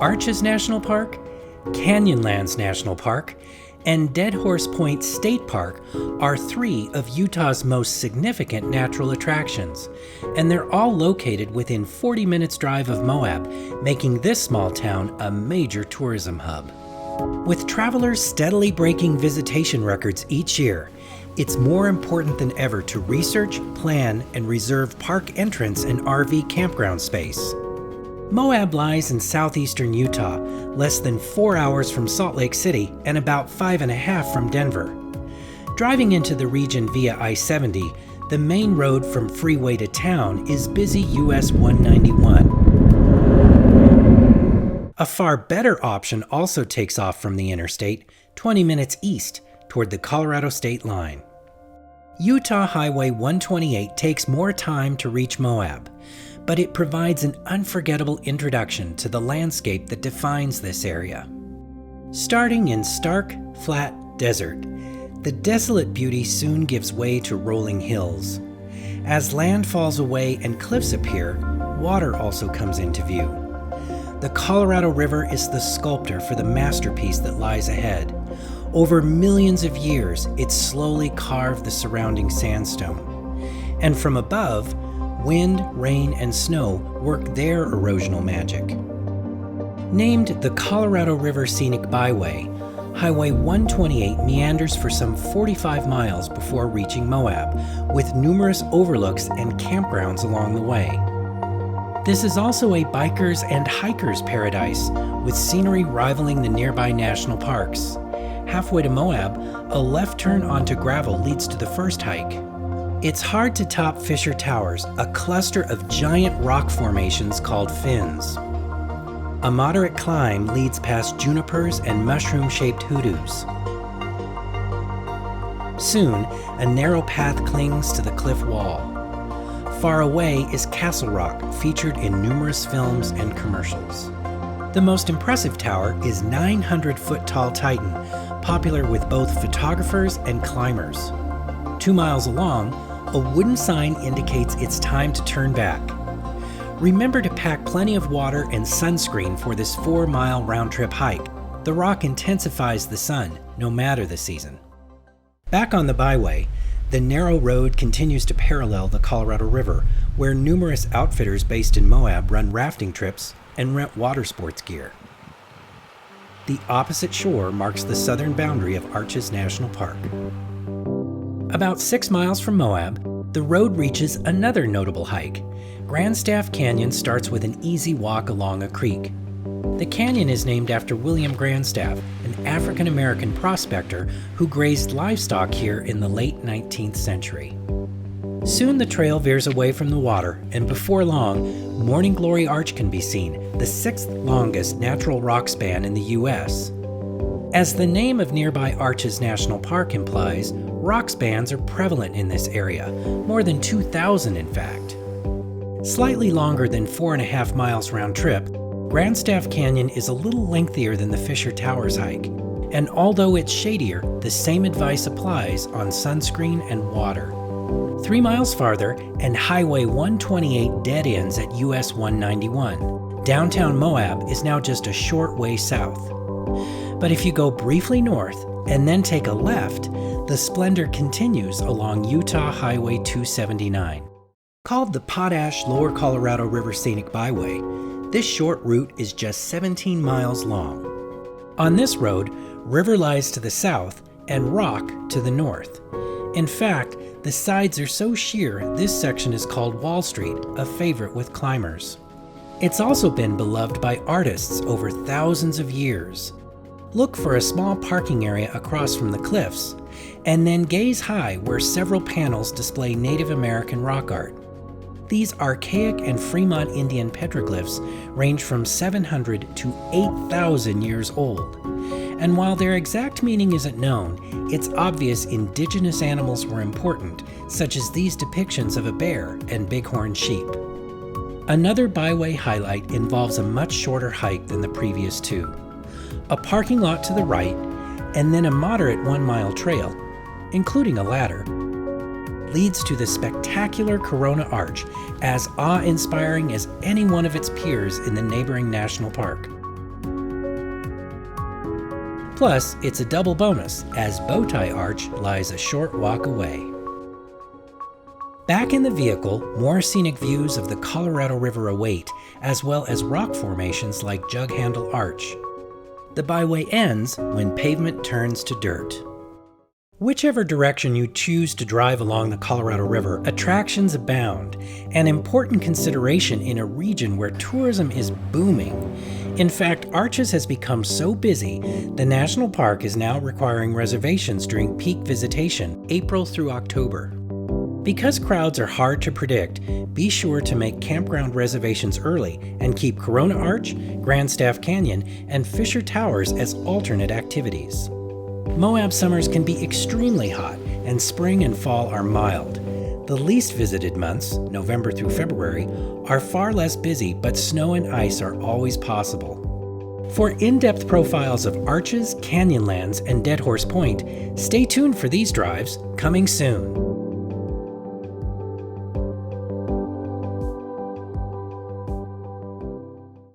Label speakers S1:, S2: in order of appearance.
S1: Arches National Park, Canyonlands National Park, and Dead Horse Point State Park are three of Utah's most significant natural attractions, and they're all located within 40 minutes drive of Moab, making this small town a major tourism hub. With travelers steadily breaking visitation records each year, it's more important than ever to research, plan, and reserve park entrance and RV campground space. Moab lies in southeastern Utah, less than 4 hours from Salt Lake City and about 5.5 from Denver. Driving into the region via I-70, the main road from freeway to town is busy US 191. A far better option also takes off from the interstate, 20 minutes east, toward the Colorado state line. Utah Highway 128 takes more time to reach Moab, but it provides an unforgettable introduction to the landscape that defines this area. Starting in stark, flat desert, the desolate beauty soon gives way to rolling hills. As land falls away and cliffs appear, water also comes into view. The Colorado River is the sculptor for the masterpiece that lies ahead. Over millions of years, it slowly carved the surrounding sandstone. And from above, wind, rain, and snow work their erosional magic. Named the Colorado River Scenic Byway, Highway 128 meanders for some 45 miles before reaching Moab, with numerous overlooks and campgrounds along the way. This is also a bikers' and hikers' paradise, with scenery rivaling the nearby national parks. Halfway to Moab, a left turn onto gravel leads to the first hike. It's hard to top Fisher Towers, a cluster of giant rock formations called fins. A moderate climb leads past junipers and mushroom-shaped hoodoos. Soon, a narrow path clings to the cliff wall. Far away is Castle Rock, featured in numerous films and commercials. The most impressive tower is 900-foot-tall Titan, popular with both photographers and climbers. 2 miles along, a wooden sign indicates it's time to turn back. Remember to pack plenty of water and sunscreen for this 4-mile round-trip hike. The rock intensifies the sun, no matter the season. Back on the Byway, the narrow road continues to parallel the Colorado River, where numerous outfitters based in Moab run rafting trips and rent water sports gear. The opposite shore marks the southern boundary of Arches National Park. About 6 miles from Moab, the road reaches another notable hike. Grandstaff Canyon starts with an easy walk along a creek. The canyon is named after William Grandstaff, an African-American prospector who grazed livestock here in the late 19th century. Soon the trail veers away from the water, and before long, Morning Glory Arch can be seen, the 6th longest natural rock span in the U.S. As the name of nearby Arches National Park implies, rock spans are prevalent in this area, more than 2,000 in fact. Slightly longer than 4.5 miles round trip, Grandstaff Canyon is a little lengthier than the Fisher Towers hike, and although it's shadier, the same advice applies on sunscreen and water. 3 miles farther, and Highway 128 dead ends at US 191. Downtown Moab is now just a short way south. But if you go briefly north and then take a left, the splendor continues along Utah Highway 279. Called the Potash Lower Colorado River Scenic Byway, this short route is just 17 miles long. On this road, river lies to the south and rock to the north. In fact, the sides are so sheer, this section is called Wall Street, a favorite with climbers. It's also been beloved by artists over thousands of years. Look for a small parking area across from the cliffs, and then gaze high where several panels display Native American rock art. These archaic and Fremont Indian petroglyphs range from 700 to 8,000 years old. And while their exact meaning isn't known, it's obvious indigenous animals were important, such as these depictions of a bear and bighorn sheep. Another byway highlight involves a much shorter hike than the previous two. A parking lot to the right, and then a moderate 1-mile trail, including a ladder, leads to the spectacular Corona Arch, as awe-inspiring as any one of its peers in the neighboring national park. Plus, it's a double bonus, as Bowtie Arch lies a short walk away. Back in the vehicle, more scenic views of the Colorado River await, as well as rock formations like Jug Handle Arch. The byway ends when pavement turns to dirt. Whichever direction you choose to drive along the Colorado River, attractions abound, an important consideration in a region where tourism is booming. In fact, Arches has become so busy, the national park is now requiring reservations during peak visitation, April through October. Because crowds are hard to predict, be sure to make campground reservations early and keep Corona Arch, Grand Staff Canyon, and Fisher Towers as alternate activities. Moab summers can be extremely hot, and spring and fall are mild. The least visited months, November through February, are far less busy, but snow and ice are always possible. For in-depth profiles of Arches, Canyonlands, and Dead Horse Point, stay tuned for these drives, coming soon.